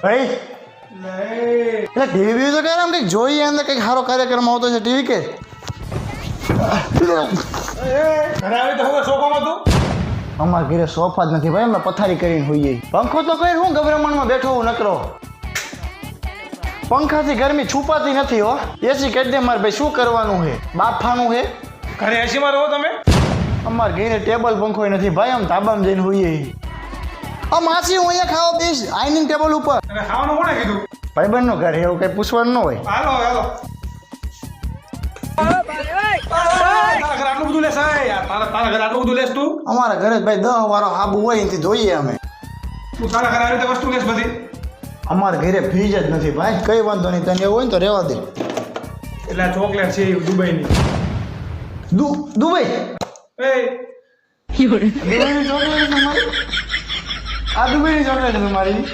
ભાઈ એટલે ટીવી તો કે આમ કંઈક જોઈએ અંદર કંઈક સારો કાર્યક્રમ આવતો છે ટીવી કે ઘરે આવી તો હવે સોફામાં તું અમારા ઘરે સોફા જ નથી ભાઈ અમે પથારી કરીને હોઈએ પંખો તો કઈ હું ગભરામણમાં બેઠો હું નકરો પંખાથી ગરમી છુપાતી નથી હો એસી કહી દે મારે ભાઈ શું કરવાનું છે બાફાનું છે ઘરે એસીમાં રહો તમે અમારા ઘરે ટેબલ પંખો નથી ભાઈ આમ ધાબામાં જઈને હોઈએ આ માસી હું અહીંયા ખાવા દઈશ ડાઇનિંગ ટેબલ ઉપર અને ખાવાનું કોણે કીધું ભાઈબંધનું ઘર એવું કંઈ પૂછવાનું ન હોય હાલો હાલો તારા ઘરે આટલું બધું લેસ તારા ઘરે આટલું બધું લેસ તું અમારા ઘરે જ ભાઈ 10 વાળો હાબુ હોય એનાથી ધોઈએ અમે તું તારા ઘરે આવી રીતે વસ્તુ લેસ બધી અમારા ઘરે ફ્રીજ જ નથી ભાઈ કઈ વાંધો નહીં તને એવું હોય ને તો રહેવા દે એટલે ચોકલેટ છે દુબઈની દુબઈ એ દુબઈની ચોકલેટ છે તમારી આ દુબઈની ચોકલેટ છે તમારી